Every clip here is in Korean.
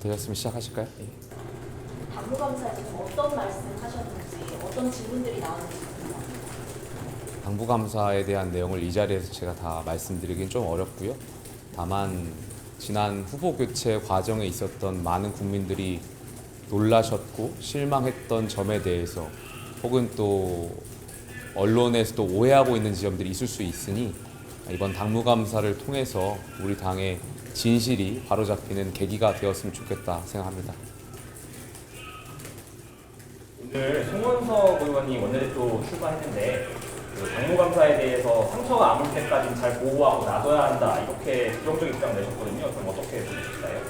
되셨으면 시작하실까요? 당무감사에서 좀 어떤 말씀하셨는지, 어떤 질문들이 나왔는지 궁금합니다. 당부감사에 대한 내용을 이 자리에서 제가 다 말씀드리긴 좀 어렵고요. 다만 지난 후보 교체 과정에 있었던 많은 국민들이 놀라셨고 실망했던 점에 대해서 혹은 또 언론에서도 오해하고 있는 지점들이 있을 수 있으니 이번 당무감사를 통해서 우리 당의 진실이 바로잡히는 계기가 되었으면 좋겠다 생각합니다. 오늘 송원석 의원이 원내대표 출마했는데 그 당무감사에 대해서 상처가 안 올 때까지는 잘 보호하고 놔둬야 한다 이렇게 부정적인 입장을 내셨거든요. 그럼 어떻게 보실까요?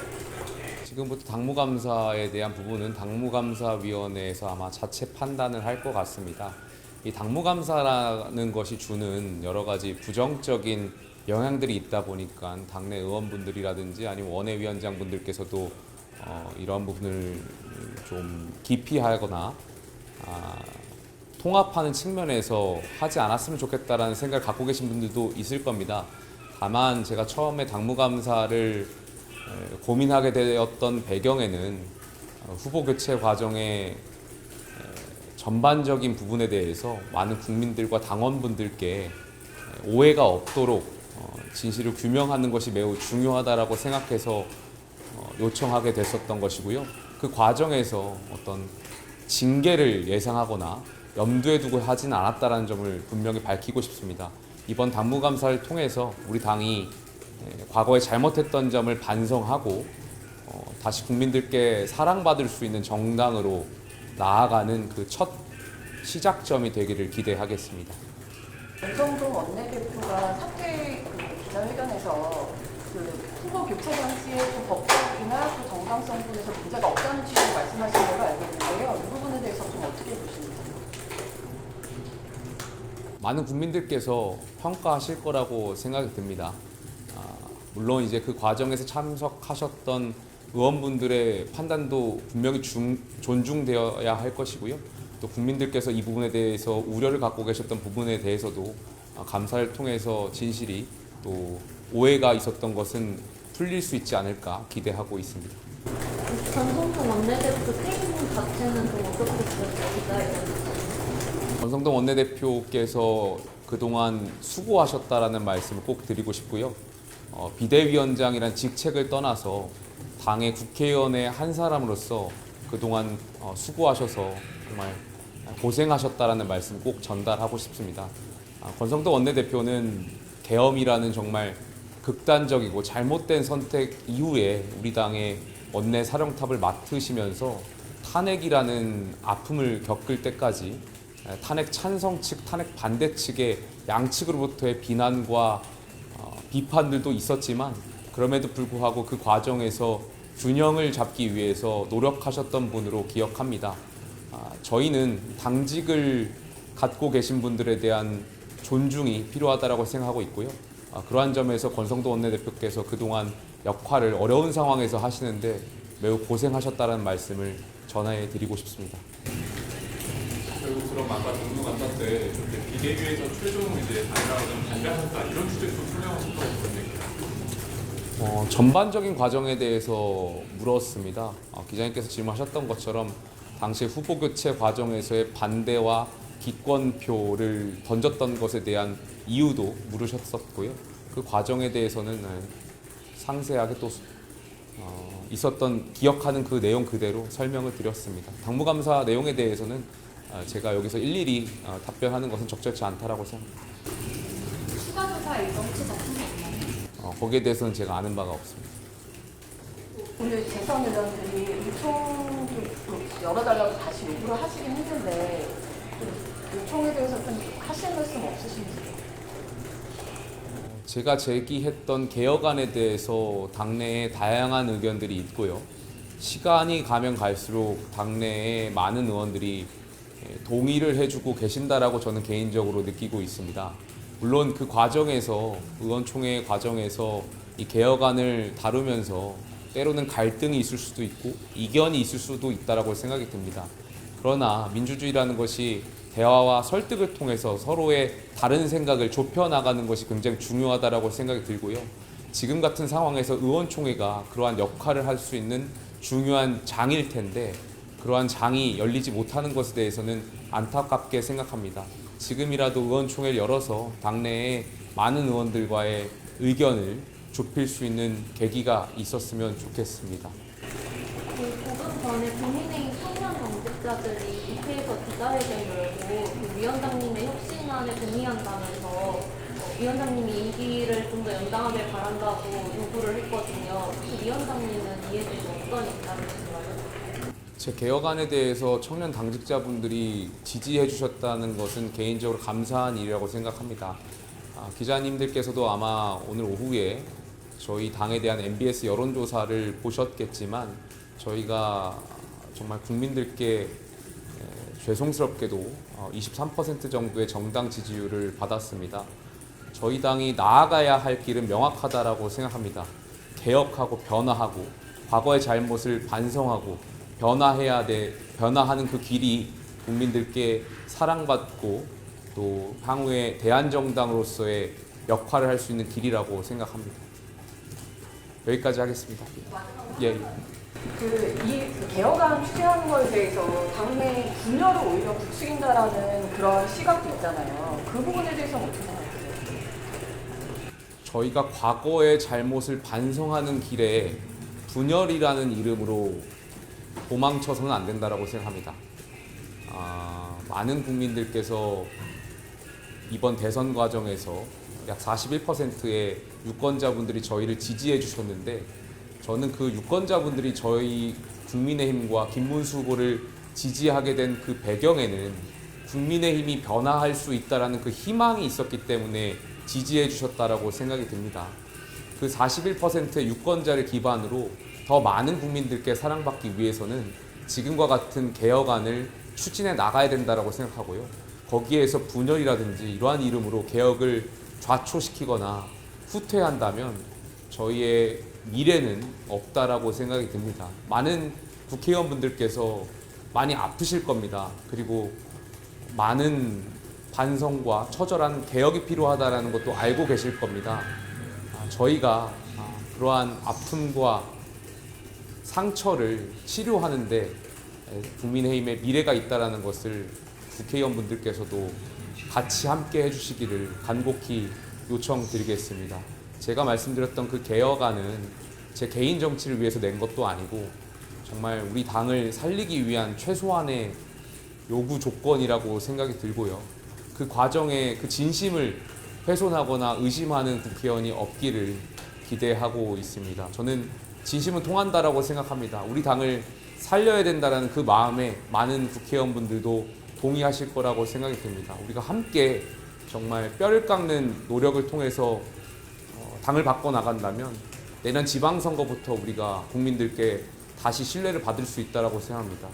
지금부터 당무감사에 대한 부분은 당무감사위원회에서 아마 자체 판단을 할 것 같습니다. 이 당무감사라는 것이 주는 여러 가지 부정적인 영향들이 있다 보니까 당내 의원분들이라든지 아니면 원외위원장분들께서도 이런 부분을 좀 기피하거나 통합하는 측면에서 하지 않았으면 좋겠다라는 생각을 갖고 계신 분들도 있을 겁니다. 다만 제가 처음에 당무감사를 고민하게 되었던 배경에는 후보 교체 과정의 전반적인 부분에 대해서 많은 국민들과 당원분들께 오해가 없도록 진실을 규명하는 것이 매우 중요하다라고 생각해서 요청하게 됐었던 것이고요. 그 과정에서 어떤 징계를 예상하거나 염두에 두고 하진 않았다는 점을 분명히 밝히고 싶습니다. 이번 당무감사를 통해서 우리 당이 과거에 잘못했던 점을 반성하고 다시 국민들께 사랑받을 수 있는 정당으로 나아가는 그 첫 시작점이 되기를 기대하겠습니다. 권성동 원내대표가 사퇴 기자회견에서 후보 교체 당시에 법적이나 정당성 부분에서 문제가 없다는 취지로 말씀하신 걸로 알고 있는데요. 이 부분에 대해서 좀 어떻게 보십니까? 많은 국민들께서 평가하실 거라고 생각이 듭니다. 물론 이제 그 과정에서 참석하셨던 의원분들의 판단도 분명히 존중되어야 할 것이고요. 또 국민들께서 이 부분에 대해서 우려를 갖고 계셨던 부분에 대해서도 감사를 통해서 진실이 또 오해가 있었던 것은 풀릴 수 있지 않을까 기대하고 있습니다. 권성동 원내대표 퇴임 자체는 좀 어떻게 보셨을까요? 권성동 원내대표께서 그동안 수고하셨다라는 말씀을 꼭 드리고 싶고요. 비대위원장이란 직책을 떠나서 당의 국회의원의 한 사람으로서 그동안 수고하셔서 정말 고생하셨다라는 말씀 꼭 전달하고 싶습니다. 권성동 원내대표는 계엄이라는 정말 극단적이고 잘못된 선택 이후에 우리 당의 원내 사령탑을 맡으시면서 탄핵이라는 아픔을 겪을 때까지 탄핵 찬성 측, 탄핵 반대 측의 양측으로부터의 비난과 비판들도 있었지만 그럼에도 불구하고 그 과정에서 균형을 잡기 위해서 노력하셨던 분으로 기억합니다. 저희는 당직을 갖고 계신 분들에 대한 존중이 필요하다고 생각하고 있고요. 그러한 점에서 권성동 원내대표께서 그동안 역할을 어려운 상황에서 하시는데 매우 고생하셨다는 말씀을 전해 드리고 싶습니다. 결국 그럼 아까 당무감사 때 비대위에서 최종 이제 단일화를 좀 반대하셨다 이런 주제도 설명하셨다고 그러는데 전반적인 과정에 대해서 물었습니다. 기자님께서 질문하셨던 것처럼 당시 후보 교체 과정에서의 반대와 기권표를 던졌던 것에 대한 이유도 물으셨었고요. 그 과정에 대해서는 상세하게 또 있었던 기억하는 그 내용 그대로 설명을 드렸습니다. 당무감사 내용에 대해서는 제가 여기서 일일이 답변하는 것은 적절치 않다라고 생각합니다. 추가 조사 일정 혹시 잡힌 거기에 대해서는 제가 아는 바가 없습니다. 오늘 대선 의원들이 의총 열어달라고 다시 요구를 하시긴 했는데 의총에 대해서 좀 하실 말씀 없으신지? 제가 제기했던 개혁안에 대해서 당내에 다양한 의견들이 있고요. 시간이 가면 갈수록 당내에 많은 의원들이 동의를 해주고 계신다라고 저는 개인적으로 느끼고 있습니다. 물론 그 과정에서 의원총회 과정에서 이 개혁안을 다루면서 때로는 갈등이 있을 수도 있고 이견이 있을 수도 있다라고 생각이 듭니다. 그러나 민주주의라는 것이 대화와 설득을 통해서 서로의 다른 생각을 좁혀나가는 것이 굉장히 중요하다라고 생각이 들고요. 지금 같은 상황에서 의원총회가 그러한 역할을 할 수 있는 중요한 장일 텐데 그러한 장이 열리지 못하는 것에 대해서는 안타깝게 생각합니다. 지금이라도 의원총회를 열어서 당내에 많은 의원들과의 의견을 좁힐 수 있는 계기가 있었으면 좋겠습니다. 조금 전에 국민의힘 청년 당직자들이 국회에서 기자회견을 열고 위원장님의 혁신안에 동의한다면서 위원장님이 임기를 좀 더 연장하길 바란다고 요구를 했거든요. 혹시 위원장님은 이에 대해서 어떤 입장이신가요? 제 개혁안에 대해서 청년 당직자분들이 지지해 주셨다는 것은 개인적으로 감사한 일이라고 생각합니다. 기자님들께서도 아마 오늘 오후에 저희 당에 대한 MBS 여론조사를 보셨겠지만 저희가 정말 국민들께 죄송스럽게도 23% 정도의 정당 지지율을 받았습니다. 저희 당이 나아가야 할 길은 명확하다라고 생각합니다. 개혁하고 변화하고 과거의 잘못을 반성하고 변화하는 그 길이 국민들께 사랑받고 또 향후에 대한정당으로서의 역할을 할 수 있는 길이라고 생각합니다. 여기까지 하겠습니다. 예. 이 개혁안 추진하는 거에 대해서 당내 분열을 오히려 부추긴다라는 그런 시각도 있잖아요. 그 부분에 대해서는 어떻게 생각하세요? 저희가 과거의 잘못을 반성하는 길에 분열이라는 이름으로 도망쳐서는 안 된다라고 생각합니다. 많은 국민들께서 이번 대선 과정에서 약 41%의 유권자분들이 저희를 지지해 주셨는데 저는 그 유권자분들이 저희 국민의힘과 김문수 후보를 지지하게 된 그 배경에는 국민의힘이 변화할 수 있다라는 그 희망이 있었기 때문에 지지해 주셨다라고 생각이 듭니다. 그 41%의 유권자를 기반으로 더 많은 국민들께 사랑받기 위해서는 지금과 같은 개혁안을 추진해 나가야 된다라고 생각하고요. 거기에서 분열이라든지 이러한 이름으로 개혁을 좌초시키거나 후퇴한다면 저희의 미래는 없다라고 생각이 듭니다. 많은 국회의원분들께서 많이 아프실 겁니다. 그리고 많은 반성과 처절한 개혁이 필요하다는 것도 알고 계실 겁니다. 저희가 그러한 아픔과 상처를 치료하는데 국민의힘의 미래가 있다는 것을 국회의원분들께서도 같이 함께 해주시기를 간곡히 요청드리겠습니다. 제가 말씀드렸던 그 개혁안은 제 개인 정치를 위해서 낸 것도 아니고 정말 우리 당을 살리기 위한 최소한의 요구 조건이라고 생각이 들고요. 그 과정에 그 진심을 훼손하거나 의심하는 국회의원이 없기를 기대하고 있습니다. 저는 진심은 통한다라고 생각합니다. 우리 당을 살려야 된다는 그 마음에 많은 국회의원분들도 동의하실 거라고 생각이 듭니다. 우리가 함께 정말 뼈를 깎는 노력을 통해서 당을 바꿔 나간다면 내년 지방선거부터 우리가 국민들께 다시 신뢰를 받을 수 있다고 생각합니다.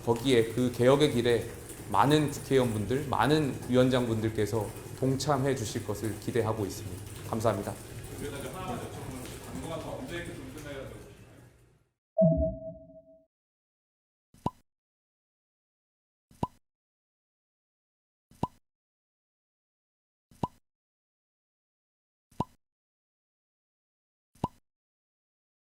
거기에 그 개혁의 길에 많은 국회의원분들, 많은 위원장분들께서 동참해 주실 것을 기대하고 있습니다. 감사합니다. 그래서 하나만 여쭤보면 당분간 더 언제